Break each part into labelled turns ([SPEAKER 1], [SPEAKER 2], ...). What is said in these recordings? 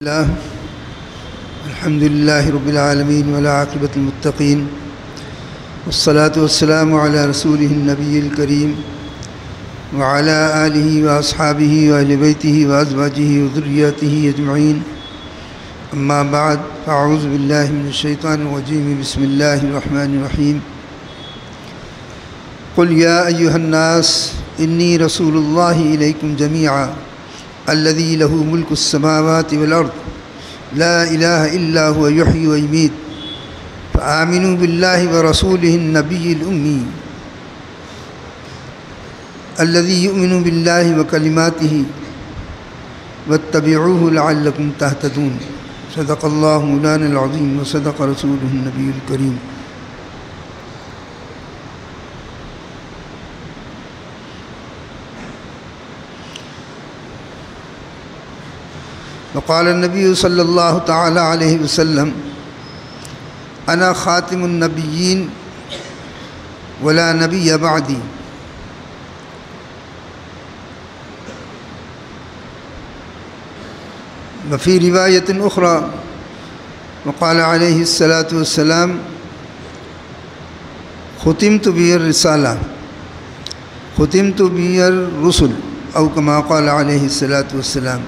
[SPEAKER 1] الله الحمد لله رب العالمين والعاقبة للمتقين والصلاة والسلام على رسوله النبي الكريم وعلى آله وأصحابه وأهل بيته وأزواجه وذرياته أجمعين أما بعد فأعوذ بالله من الشيطان الرجيم بسم الله الرحمن الرحيم قل يا أيها الناس إني رسول الله إليكم جميعا الذي له ملك السماوات والأرض لا إله إلا هو يحيي ويميت فآمنوا بالله ورسوله النبي الأمي الذي يؤمن بالله وكلماته واتبعوه لعلكم تهتدون صدق الله مولانا العظيم وصدق رسوله النبي الكريم. وقال النبي صلى الله تعالى عليه وسلم أنا خاتم النبيين ولا نبي بعدي. وفي رواية أخرى وقال عليه الصلاة والسلام ختمت به الرسالة ختمت به الرسل أو كما قال عليه الصلاة والسلام.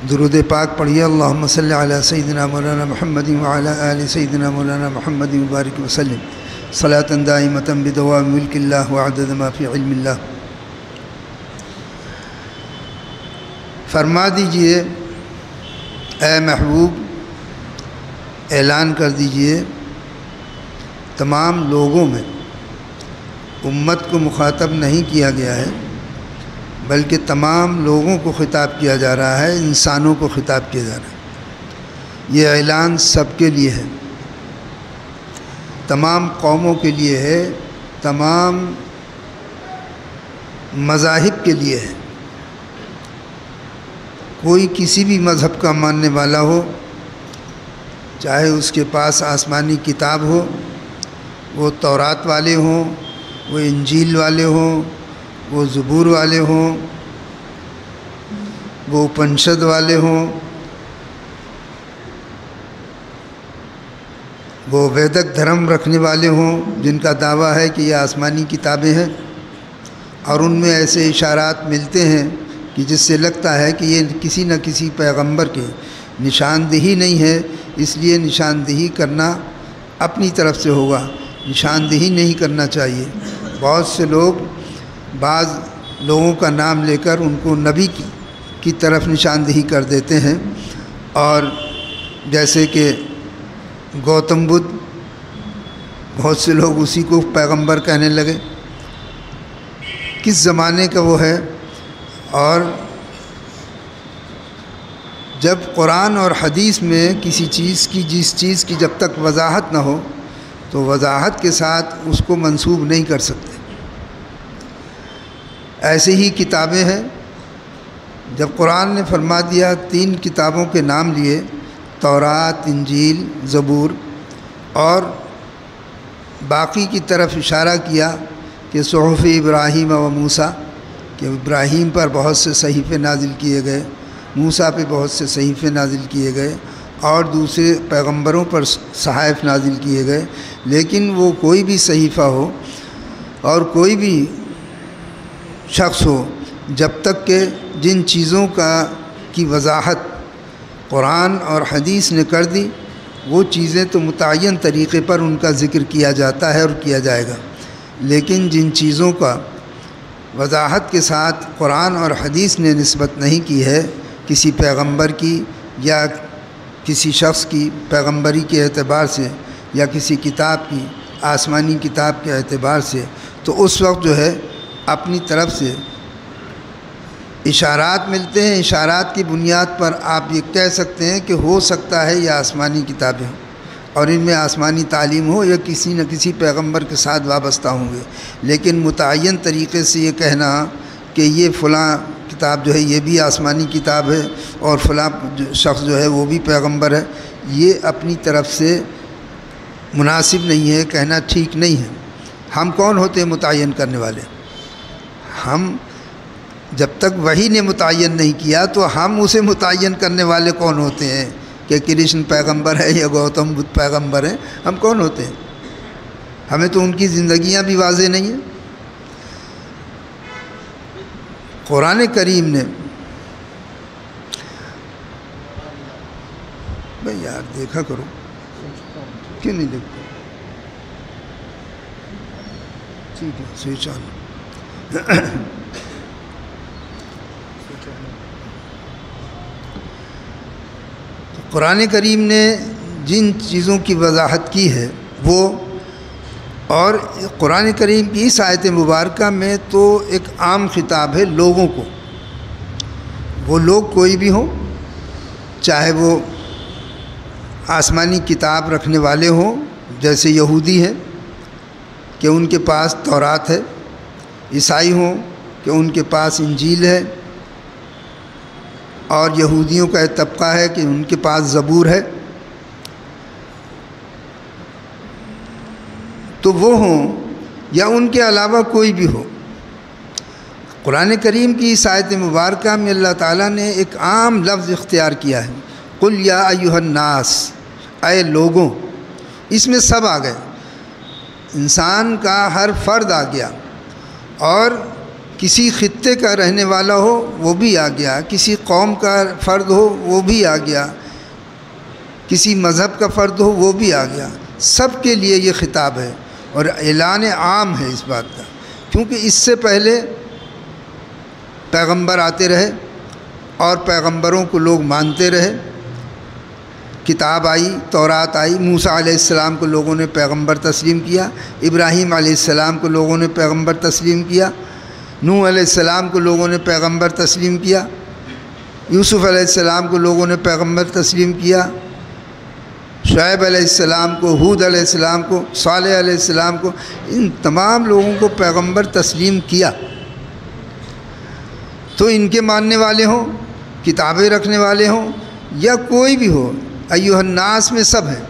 [SPEAKER 1] درود پاک پڑھیے اللہم صلی علی سیدنا مولانا محمد وعلی آل سیدنا مولانا محمد مبارک وسلم صلاۃ دائمۃ بدوام ملک اللہ وعدد ما فی علم اللہ. فرما دیجئے اے محبوب، اعلان کر دیجئے تمام لوگوں میں، امت کو مخاطب نہیں کیا گیا ہے بلکہ تمام لوگوں کو خطاب کیا جا رہا ہے، انسانوں کو خطاب کیا جا رہا ہے. یہ اعلان سب کے لیے ہے، تمام قوموں کے لیے ہے، تمام مذاہب کے لیے ہے. کوئی کسی بھی مذہب کا ماننے والا ہو، چاہے اس کے پاس آسمانی کتاب ہو، وہ تورات والے ہوں، وہ انجیل والے ہوں، وہ زبور والے ہوں، وہ اپنشد والے ہوں، وہ ویدک دھرم رکھنے والے ہوں جن کا دعویٰ ہے کہ یہ آسمانی کتابیں ہیں اور ان میں ایسے اشارات ملتے ہیں کہ جس سے لگتا ہے کہ یہ کسی نہ کسی پیغمبر کے نشاندہی نہیں ہے، اس لیے نشاندہی کرنا اپنی طرف سے ہوگا، نشاندہی نہیں کرنا چاہیے. بہت سے لوگ بعض لوگوں کا نام لے کر ان کو نبی کی طرف نشاندہی کر دیتے ہیں، اور جیسے کہ گوتم بدھ، بہت سے لوگ اسی کو پیغمبر کہنے لگے. کس زمانے کا وہ ہے؟ اور جب قرآن اور حدیث میں کسی چیز کی، جس چیز کی جب تک وضاحت نہ ہو تو وضاحت کے ساتھ اس کو منسوب نہیں کر سکتے. ایسے ہی کتابیں ہیں. جب قرآن نے فرما دیا، 3 کتابوں کے نام لیے، تورات، انجیل، زبور، اور باقی کی طرف اشارہ کیا کہ صحف ابراہیم و موسیٰ، کہ ابراہیم پر بہت سے صحیفے نازل کیے گئے، موسیٰ پہ بہت سے صحیفے نازل کیے گئے، اور دوسرے پیغمبروں پر صحائف نازل کیے گئے. لیکن وہ کوئی بھی صحیفہ ہو اور کوئی بھی شخص ہو، جب تک کہ جن چیزوں کی وضاحت قرآن اور حدیث نے کر دی، وہ چیزیں تو متعین طریقے پر ان کا ذکر کیا جاتا ہے اور کیا جائے گا. لیکن جن چیزوں کا وضاحت کے ساتھ قرآن اور حدیث نے نسبت نہیں کی ہے، کسی پیغمبر کی یا کسی شخص کی پیغمبری کے اعتبار سے یا کسی کتاب کی، آسمانی کتاب کے اعتبار سے، تو اس وقت جو ہے اپنی طرف سے اشارات ملتے ہیں. اشارات کی بنیاد پر آپ یہ کہہ سکتے ہیں کہ ہو سکتا ہے یہ آسمانی کتابیں ہوں اور ان میں آسمانی تعلیم ہو یا کسی نہ کسی پیغمبر کے ساتھ وابستہ ہوں گے. لیکن متعین طریقے سے یہ کہنا کہ یہ فلاں کتاب جو ہے یہ بھی آسمانی کتاب ہے اور فلاں شخص جو ہے وہ بھی پیغمبر ہے، یہ اپنی طرف سے مناسب نہیں ہے، کہنا ٹھیک نہیں ہے۔ ہم کون ہوتے ہیں متعین کرنے والے؟ ہم جب تک وحی نے متعین نہیں کیا تو ہم اسے متعین کرنے والے کون ہوتے ہیں کہ کرشن پیغمبر ہے یا گوتم بدھ پیغمبر ہیں؟ ہم کون ہوتے ہیں؟ ہمیں تو ان کی زندگیاں بھی واضح نہیں ہیں۔ قرآن کریم نے بھائی یار دیکھا کرو، کیوں نہیں دیکھتے؟ ٹھیک ہے، سوئچ آن۔ قرآن کریم نے جن چیزوں کی وضاحت کی ہے وہ، اور قرآن کریم کی اس آیت مبارکہ میں تو ایک عام خطاب ہے لوگوں کو۔ وہ لوگ کوئی بھی ہوں، چاہے وہ آسمانی کتاب رکھنے والے ہوں جیسے یہودی ہیں کہ ان کے پاس تورات ہے، عیسائی ہوں کہ ان کے پاس انجیل ہے، اور یہودیوں کا ایک طبقہ ہے کہ ان کے پاس زبور ہے، تو وہ ہوں یا ان کے علاوہ کوئی بھی ہو۔ قرآن کریم کی اس آیت مبارکہ میں اللہ تعالیٰ نے ایک عام لفظ اختیار کیا ہے، قل یا ایھا الناس، اے لوگوں۔ اس میں سب آ گئے، انسان کا ہر فرد آ گیا، اور کسی خطے کا رہنے والا ہو وہ بھی آ گیا، کسی قوم کا فرد ہو وہ بھی آ گیا، کسی مذہب کا فرد ہو وہ بھی آ گیا۔ سب کے لیے یہ خطاب ہے، اور اعلان عام ہے اس بات کا، کیونکہ اس سے پہلے پیغمبر آتے رہے اور پیغمبروں کو لوگ مانتے رہے۔ کتاب آئی، تورات آئی، موسیٰ علیہ السلام کو لوگوں نے پیغمبر تسلیم کیا، ابراہیم علیہ السلام کو لوگوں نے پیغمبر تسلیم کیا، نوح علیہ السلام کو لوگوں نے پیغمبر تسلیم کیا، یوسف علیہ السلام کو لوگوں نے پیغمبر تسلیم کیا، شعیب علیہ السلام کو، ہود علیہ السلام کو، صالح علیہ السلام کو، ان تمام لوگوں کو پیغمبر تسلیم کیا۔ تو ان کے ماننے والے ہوں، کتابیں رکھنے والے ہوں، یا کوئی بھی ہو، ایھا الناس میں سب ہیں،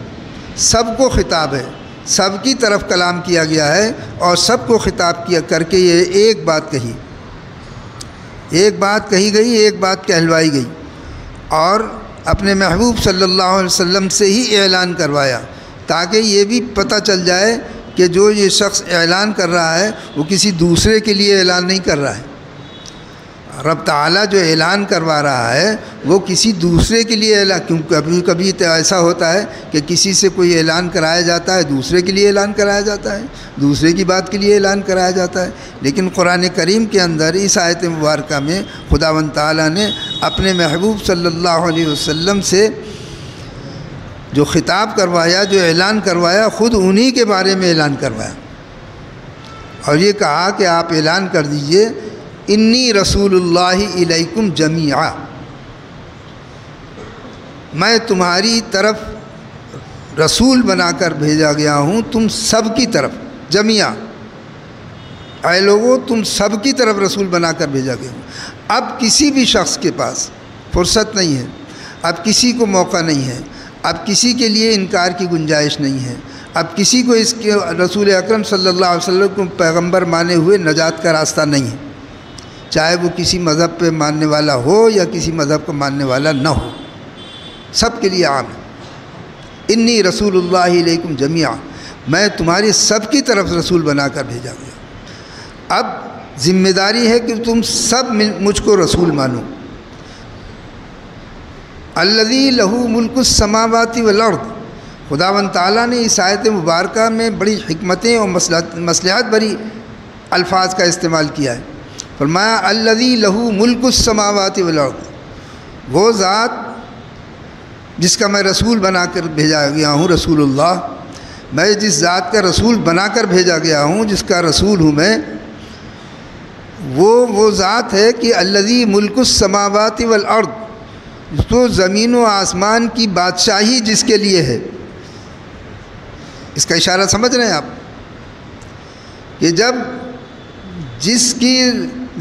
[SPEAKER 1] سب کو خطاب ہے، سب کی طرف کلام کیا گیا ہے، اور سب کو خطاب کیا کر کے یہ ایک بات کہی، ایک بات کہی گئی، ایک بات کہلوائی گئی، اور اپنے محبوب صلی اللہ علیہ وسلم سے ہی اعلان کروایا، تاکہ یہ بھی پتہ چل جائے کہ جو یہ شخص اعلان کر رہا ہے وہ کسی دوسرے کے لیے اعلان نہیں کر رہا ہے۔ رب تعالیٰ جو اعلان کروا رہا ہے وہ کسی دوسرے کے لیے اعلان، کیونکہ کبھی کبھی تو ایسا ہوتا ہے کہ کسی سے کوئی اعلان کرایا جاتا ہے، دوسرے کے لیے اعلان کرایا جاتا ہے، دوسرے کی بات کے لیے اعلان کرایا جاتا ہے، لیکن قرآن کریم کے اندر اس آیت مبارکہ میں خداوند تعالیٰ نے اپنے محبوب صلی اللہ علیہ وسلم سے جو خطاب کروایا، جو اعلان کروایا، خود انہی کے بارے میں اعلان کروایا، اور یہ کہا کہ آپ اعلان کر دیجئے انی رسول اللہ الیکم جمیعا، میں تمہاری طرف رسول بنا کر بھیجا گیا ہوں، تم سب کی طرف، جمیعا، اے لوگو تم سب کی طرف رسول بنا کر بھیجا گیا ہوں۔ اب کسی بھی شخص کے پاس فرصت نہیں ہے، اب کسی کو موقع نہیں ہے، اب کسی کے لیے انکار کی گنجائش نہیں ہے، اب کسی کو اس کے رسول اکرم صلی اللہ علیہ وسلم کو پیغمبر مانے ہوئے نجات کا راستہ نہیں ہے، چاہے وہ کسی مذہب پہ ماننے والا ہو یا کسی مذہب کو ماننے والا نہ ہو، سب کے لیے عام ہے۔ انی رسول اللہ علیکم جمیعا، میں تمہاری سب کی طرف رسول بنا کر بھیجا گیا۔ اب ذمہ داری ہے کہ تم سب مجھ کو رسول مانو۔ الذی لہ ملک السماوات والارض، خداوند تعالیٰ نے اس آیت مبارکہ میں بڑی حکمتیں اور مصلحت بھری الفاظ کا استعمال کیا ہے۔ فرمایا الذی لہ ملک السماوات والارض، وہ ذات جس کا میں رسول بنا کر بھیجا گیا ہوں، رسول اللہ، میں جس ذات کا رسول بنا کر بھیجا گیا ہوں، جس کا رسول ہوں میں، وہ ذات ہے کہ الذی ملک السماوات والارض، تو زمین و آسمان کی بادشاہی جس کے لیے ہے۔ اس کا اشارہ سمجھ رہے ہیں آپ کہ جب جس کی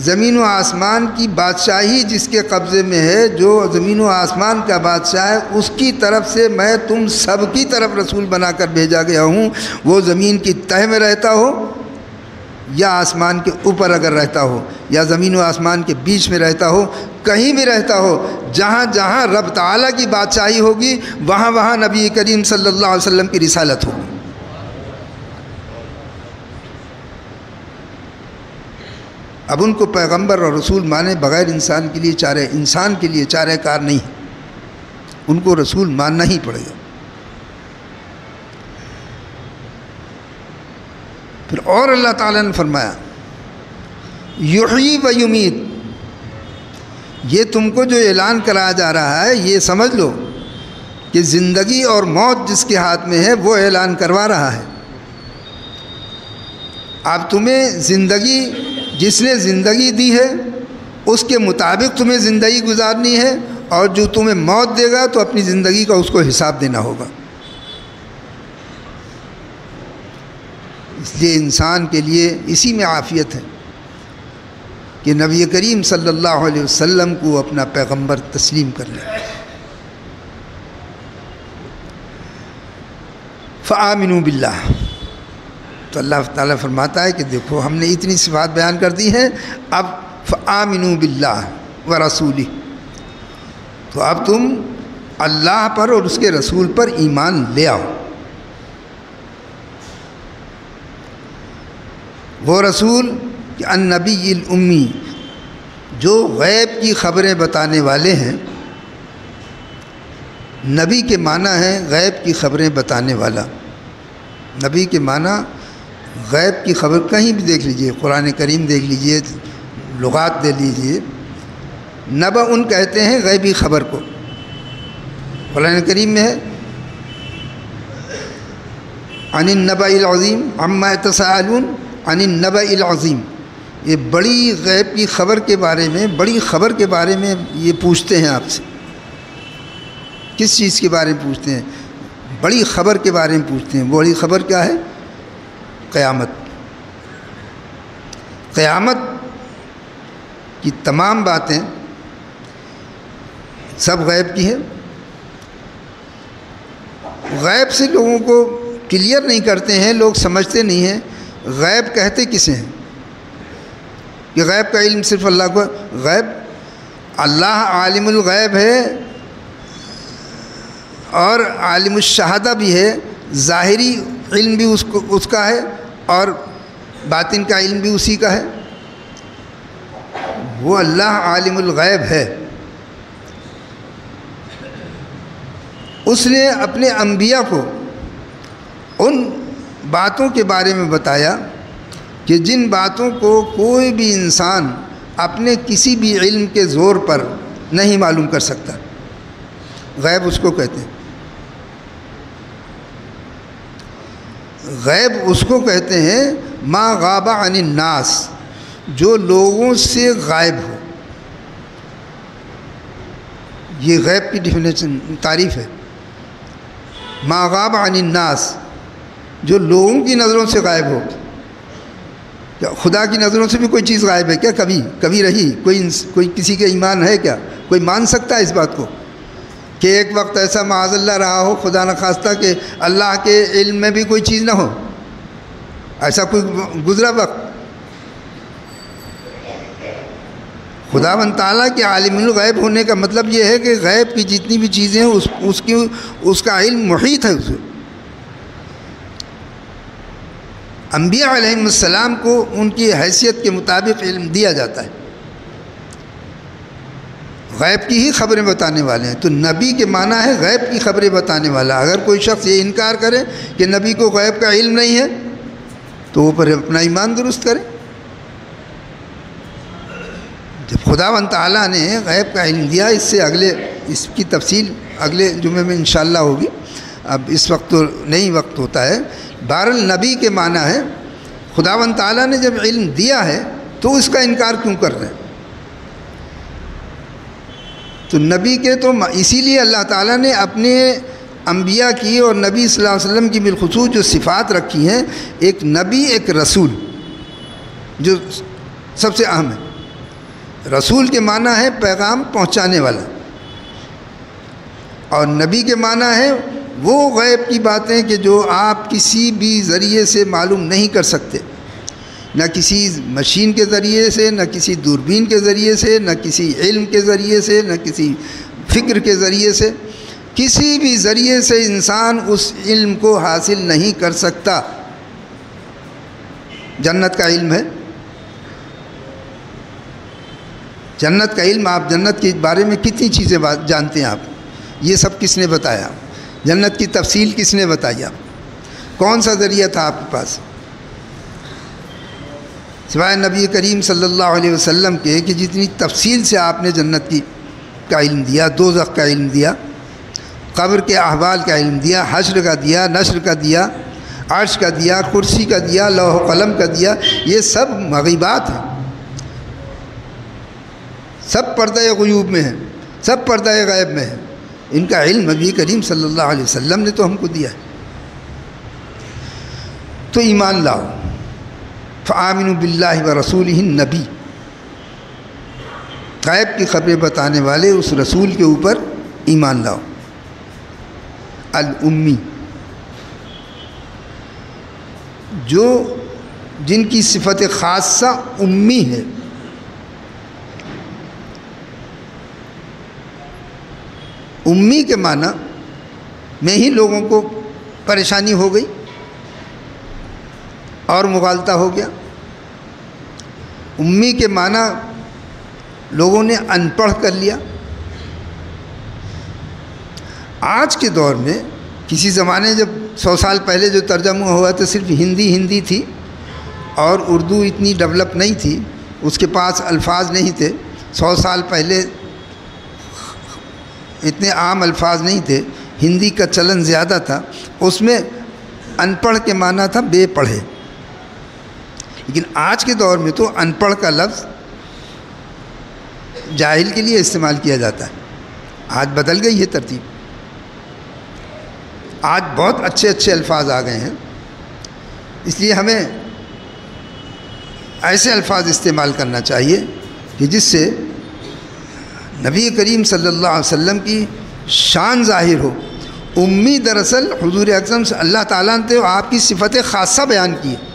[SPEAKER 1] زمین و آسمان کی بادشاہی جس کے قبضے میں ہے، جو زمین و آسمان کا بادشاہ ہے، اس کی طرف سے میں تم سب کی طرف رسول بنا کر بھیجا گیا ہوں۔ وہ زمین کی تہ میں رہتا ہو یا آسمان کے اوپر اگر رہتا ہو، یا زمین و آسمان کے بیچ میں رہتا ہو، کہیں بھی رہتا ہو، جہاں جہاں رب تعالیٰ کی بادشاہی ہوگی وہاں وہاں نبی کریم صلی اللہ علیہ وسلم کی رسالت ہوگی۔ اب ان کو پیغمبر اور رسول مانے بغیر انسان کے لیے چارہ کار نہیں ہے، ان کو رسول ماننا ہی پڑے گا۔ پھر اور اللہ تعالیٰ نے فرمایا یحیی و یمیت، یہ تم کو جو اعلان کرایا جا رہا ہے یہ سمجھ لو کہ زندگی اور موت جس کے ہاتھ میں ہے وہ اعلان کروا رہا ہے۔ اب تمہیں زندگی، جس نے زندگی دی ہے اس کے مطابق تمہیں زندگی گزارنی ہے، اور جو تمہیں موت دے گا تو اپنی زندگی کا اس کو حساب دینا ہوگا۔ اس لیے انسان کے لیے اسی میں عافیت ہے کہ نبی کریم صلی اللہ علیہ وسلم کو اپنا پیغمبر تسلیم کر لے۔ فآمنوا باللہ، تو اللہ تعالیٰ فرماتا ہے کہ دیکھو ہم نے اتنی صفات بیان کر دی ہیں، اب فآمنوا باللہ ورسولہ، تو اب تم اللہ پر اور اس کے رسول پر ایمان لے آؤ۔ وہ رسول کہ النبی الامی، جو غیب کی خبریں بتانے والے ہیں۔ نبی کے معنی ہے غیب کی خبریں بتانے والا۔ نبی کے معنی غیب کی خبر کہیں بھی دیکھ لیجئے، قرآن کریم دیکھ لیجئے، لغات دے لیجئے، نبأ ان کہتے ہیں غیبی خبر کو۔ قرآن کریم میں ہے عن النبأ العظیم عما یتساءلون عن النبأ العظیم، یہ بڑی غیب کی خبر کے بارے میں، بڑی خبر کے بارے میں یہ پوچھتے ہیں آپ سے۔ کس چیز کے بارے میں پوچھتے ہیں؟ بڑی خبر کے بارے میں پوچھتے ہیں۔ بڑی خبر کیا ہے؟ قیامت۔ قیامت کی تمام باتیں سب غیب کی ہیں۔ غیب سے لوگوں کو کلیئر نہیں کرتے ہیں، لوگ سمجھتے نہیں ہیں غیب کہتے کسے ہیں، کہ غیب کا علم صرف اللہ کو۔ غیب اللہ عالم الغیب ہے اور عالم الشہادہ بھی ہے، ظاہری علم بھی اس کا ہے اور باطن کا علم بھی اسی کا ہے۔ وہ اللہ عالم الغیب ہے۔ اس نے اپنے انبیاء کو ان باتوں کے بارے میں بتایا کہ جن باتوں کو کوئی بھی انسان اپنے کسی بھی علم کے زور پر نہیں معلوم کر سکتا۔ غیب اس کو کہتے ہیں۔ غیب اس کو کہتے ہیں ما غاب عن الناس، جو لوگوں سے غائب ہو۔ یہ غیب کی ڈیفینیشن، تعریف ہے۔ ما غاب عن الناس، جو لوگوں کی نظروں سے غائب ہو۔ کیا خدا کی نظروں سے بھی کوئی چیز غائب ہے کیا؟ کبھی رہی؟ کوئی کسی کا ایمان ہے کیا؟ کوئی مان سکتا ہے اس بات کو کہ ایک وقت ایسا معاذ اللہ رہا ہو، خدا نخواستہ، کہ اللہ کے علم میں بھی کوئی چیز نہ ہو؟ ایسا کوئی گزرا وقت؟ خداوند تعالیٰ کے عالم الغیب ہونے کا مطلب یہ ہے کہ غیب کی جتنی بھی چیزیں ہیں اس کا علم محیط ہے اسے۔ انبیاء علیہم السلام کو ان کی حیثیت کے مطابق علم دیا جاتا ہے، غیب کی ہی خبریں بتانے والے ہیں۔ تو نبی کے معنی ہے غیب کی خبریں بتانے والا۔ اگر کوئی شخص یہ انکار کرے کہ نبی کو غیب کا علم نہیں ہے تو وہ پر اپنا ایمان درست کرے۔ جب خداوند تعالیٰ نے غیب کا علم دیا، اس کی تفصیل اگلے جمعے میں انشاءاللہ ہوگی، اب اس وقت تو نہیں وقت ہوتا ہے۔ بہرحال نبی کے معنی ہے خداوند تعالیٰ نے جب علم دیا ہے تو اس کا انکار کیوں کر رہے ہیں؟ تو نبی کے تو اسی لیے اللہ تعالیٰ نے اپنے انبیاء کی اور نبی صلی اللہ علیہ وسلم کی بالخصوص جو صفات رکھی ہیں، ایک نبی، ایک رسول، جو سب سے اہم ہے۔ رسول کے معنی ہے پیغام پہنچانے والا، اور نبی کے معنی ہے وہ غیب کی باتیں کہ جو آپ کسی بھی ذریعے سے معلوم نہیں کر سکتے، نہ کسی مشین کے ذریعے سے، نہ کسی دوربین کے ذریعے سے، نہ کسی علم کے ذریعے سے، نہ کسی فکر کے ذریعے سے، کسی بھی ذریعے سے انسان اس علم کو حاصل نہیں کر سکتا۔ جنت کا علم ہے، جنت کا علم، آپ جنت کے بارے میں کتنی چیزیں جانتے ہیں آپ؟ یہ سب کس نے بتایا؟ جنت کی تفصیل کس نے بتائی آپ؟ کون سا ذریعہ تھا آپ کے پاس سوائے نبی کریم صلی اللہ علیہ وسلم کے کہ جتنی تفصیل سے آپ نے جنت کا علم دیا، دوزخ کا علم دیا، قبر کے احوال کا علم دیا، حشر کا دیا، نشر کا دیا، عرش کا دیا، کرسی کا دیا، لوح و قلم کا دیا، یہ سب مغیبات ہیں، سب پردہ غیوب میں ہیں، سب پردہ غیب میں ہیں۔ ان کا علم نبی کریم صلی اللہ علیہ وسلم نے تو ہم کو دیا ہے۔ تو ایمان لاؤ، فآمنوا باللہ ورسولہ النبی، غیب کی خبریں بتانے والے اس رسول کے اوپر ایمان لاؤ۔ الامی، جو جن کی صفت خاصہ امی ہے، امی کے معنی میں ہی لوگوں کو پریشانی ہو گئی اور مغالطہ ہو گیا۔ امی کے معنی لوگوں نے ان پڑھ کر لیا۔ آج کے دور میں، کسی زمانے جب 100 سال پہلے جو ترجمہ ہوا تو صرف ہندی تھی اور اردو اتنی ڈیولپ نہیں تھی، اس کے پاس الفاظ نہیں تھے۔ 100 سال پہلے اتنے عام الفاظ نہیں تھے، ہندی کا چلن زیادہ تھا، اس میں ان پڑھ کے معنی تھا بے پڑھے۔ لیکن آج کے دور میں تو ان پڑھ کا لفظ جاہل کے لیے استعمال کیا جاتا ہے۔ آج بدل گئی ہے ترتیب، آج بہت اچھے اچھے الفاظ آ گئے ہیں، اس لیے ہمیں ایسے الفاظ استعمال کرنا چاہیے کہ جس سے نبی کریم صلی اللہ علیہ وسلم کی شان ظاہر ہو۔ امی دراصل حضور اکرم سے اللہ تعالیٰ نے آپ کی صفت خاصہ بیان کی ہے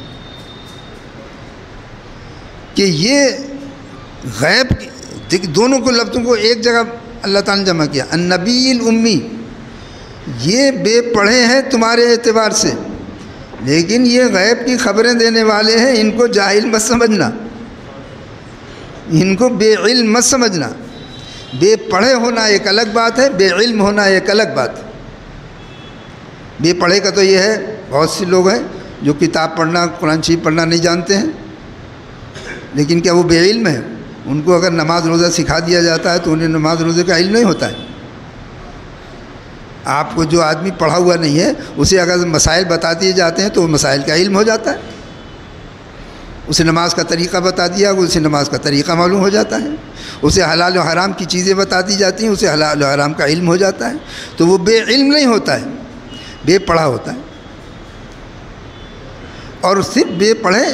[SPEAKER 1] کہ یہ غیب، دونوں کو لفظوں کو ایک جگہ اللہ تعالیٰ نے جمع کیا، النبی الامی، یہ بے پڑھے ہیں تمہارے اعتبار سے، لیکن یہ غیب کی خبریں دینے والے ہیں، ان کو جاہل مت سمجھنا، ان کو بے علم مت سمجھنا۔ بے پڑھے ہونا ایک الگ بات ہے، بے علم ہونا ایک الگ بات ہے۔ بے پڑھے کا تو یہ ہے، بہت سے لوگ ہیں جو کتاب پڑھنا، قرآن شریف پڑھنا نہیں جانتے ہیں، لیکن کیا وہ بے علم ہے؟ ان کو اگر نماز روزہ سکھا دیا جاتا ہے تو انہیں نماز روزے کا علم نہیں ہوتا ہے۔ آپ کو جو آدمی پڑھا ہوا نہیں ہے اسے اگر مسائل بتا دیے جاتے ہیں تو وہ مسائل کا علم ہو جاتا ہے، اسے نماز کا طریقہ بتا دیا، اسے نماز کا طریقہ معلوم ہو جاتا ہے، اسے حلال و حرام کی چیزیں بتا دی جاتی ہیں، اسے حلال و حرام کا علم ہو جاتا ہے۔ تو وہ بے علم نہیں ہوتا ہے، بے پڑھا ہوتا ہے۔ اور صرف بے پڑھے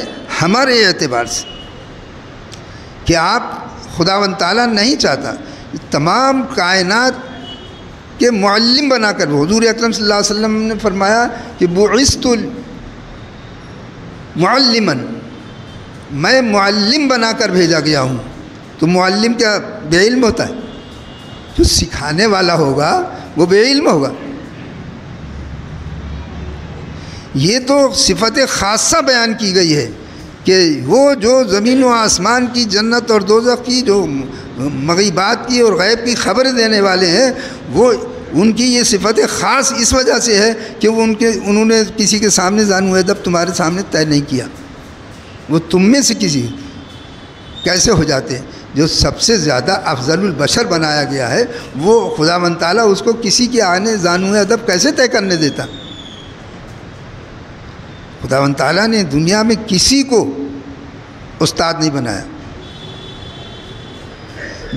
[SPEAKER 1] ہمارے اعتبار سے کہ آپ خداوند تعالیٰ نہیں چاہتا تمام کائنات کے معلم بنا کر، حضور اکرم صلی اللہ علیہ وسلم نے فرمایا کہ بعثت معلما، میں معلم بنا کر بھیجا گیا ہوں۔ تو معلم کیا بے علم ہوتا ہے؟ جو سکھانے والا ہوگا وہ بے علم ہوگا۔ یہ تو صفت خاصہ بیان کی گئی ہے کہ وہ جو زمین و آسمان کی، جنت اور دوزخ کی، جو مغیبات کی اور غیب کی خبر دینے والے ہیں، وہ ان کی یہ صفت خاص اس وجہ سے ہے کہ وہ انہوں نے کسی کے سامنے زانو ادب تمہارے سامنے طے نہیں کیا۔ وہ تم میں سے کسی کیسے ہو جاتے ہیں؟ جو سب سے زیادہ افضل البشر بنایا گیا ہے وہ خداوند تعالیٰ اس کو کسی کے آنے زانو ادب کیسے طے کرنے دیتا؟ خداوند تعالیٰ نے دنیا میں کسی کو استاد نہیں بنایا۔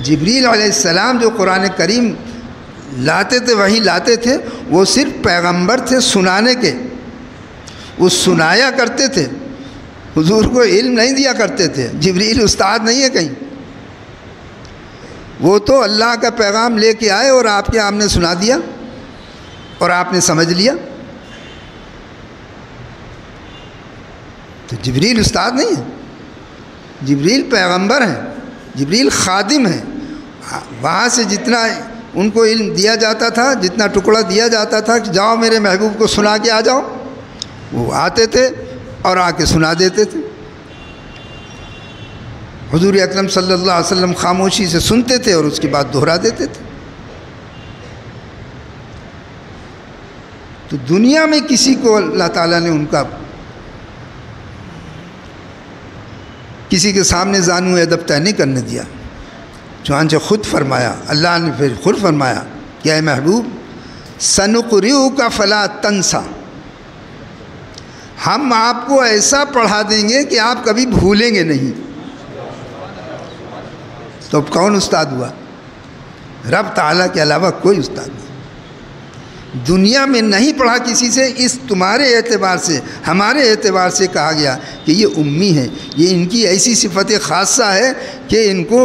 [SPEAKER 1] جبریل علیہ السلام جو قرآن کریم لاتے تھے، وہی لاتے تھے، وہ صرف پیغمبر تھے سنانے کے، وہ سنایا کرتے تھے، حضور کو علم نہیں دیا کرتے تھے۔ جبریل استاد نہیں ہے کہیں، وہ تو اللہ کا پیغام لے کے آئے اور آپ کے سامنے سنا دیا اور آپ نے سمجھ لیا۔ تو جبریل استاد نہیں ہے، جبریل پیغمبر ہیں، جبریل خادم ہیں۔ وہاں سے جتنا ان کو علم دیا جاتا تھا، جتنا ٹکڑا دیا جاتا تھا کہ جاؤ میرے محبوب کو سنا کے آ جاؤ، وہ آتے تھے اور آ کے سنا دیتے تھے۔ حضور اکرم صلی اللہ علیہ وسلم خاموشی سے سنتے تھے اور اس کے بعد دہرا دیتے تھے۔ تو دنیا میں کسی کو اللہ تعالیٰ نے ان کا کسی کے سامنے زانو ادب طے نہیں کرنے دیا، چنانچہ خود فرمایا، اللہ نے پھر خود فرمایا کہ اے محبوب سنقرئک فلا تنسا، ہم آپ کو ایسا پڑھا دیں گے کہ آپ کبھی بھولیں گے نہیں۔ تو اب کون استاد ہوا؟ رب تعالیٰ کے علاوہ کوئی استاد نہیں۔ دنیا میں نہیں پڑھا کسی سے، اس تمہارے اعتبار سے، ہمارے اعتبار سے کہا گیا کہ یہ امی ہے، یہ ان کی ایسی صفت خاصہ ہے کہ ان کو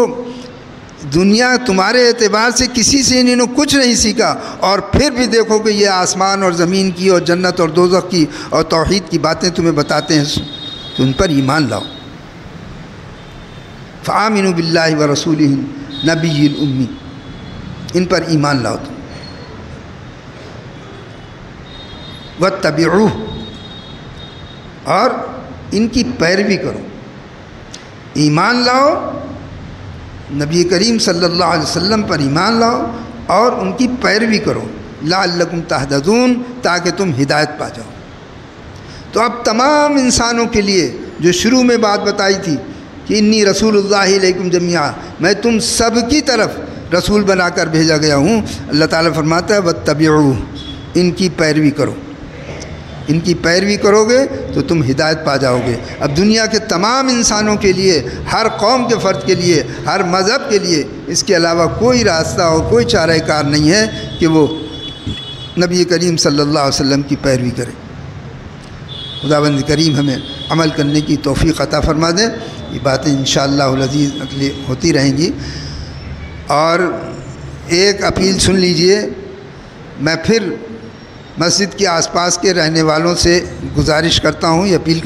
[SPEAKER 1] دنیا تمہارے اعتبار سے کسی سے انہوں نے کچھ نہیں سیکھا، اور پھر بھی دیکھو کہ یہ آسمان اور زمین کی اور جنت اور دوزخ کی اور توحید کی باتیں تمہیں بتاتے ہیں، تو ان پر ایمان لاؤ۔ فآمنوا باللہ ورسولہ النبی الامی، ان پر ایمان لاؤ تم۔ واتبعوہ، اور ان کی پیروی کرو، ایمان لاؤ، نبی کریم صلی اللہ علیہ وسلم پر ایمان لاؤ اور ان کی پیروی کرو، لعلکم تہتدون، تاکہ تم ہدایت پا جاؤ۔ تو اب تمام انسانوں کے لیے جو شروع میں بات بتائی تھی کہ انی رسول اللہ علیکم جمیعا، میں تم سب کی طرف رسول بنا کر بھیجا گیا ہوں، اللہ تعالیٰ فرماتا ہے واتبعوہ، ان کی پیروی کرو، ان کی پیروی کرو گے تو تم ہدایت پا جاؤ گے۔ اب دنیا کے تمام انسانوں کے لیے، ہر قوم کے فرد کے لیے، ہر مذہب کے لیے اس کے علاوہ کوئی راستہ اور کوئی چارہ کار نہیں ہے کہ وہ نبی کریم صلی اللہ علیہ وسلم کی پیروی کرے۔ خداوند کریم ہمیں عمل کرنے کی توفیق عطا فرما دے۔ یہ باتیں انشاءاللہ العزیز اگلی ہوتی رہیں گی۔ اور ایک اپیل سن لیجئے، میں پھر مسجد کے آس پاس کے رہنے والوں سے گزارش کرتا ہوں، یہ اپیل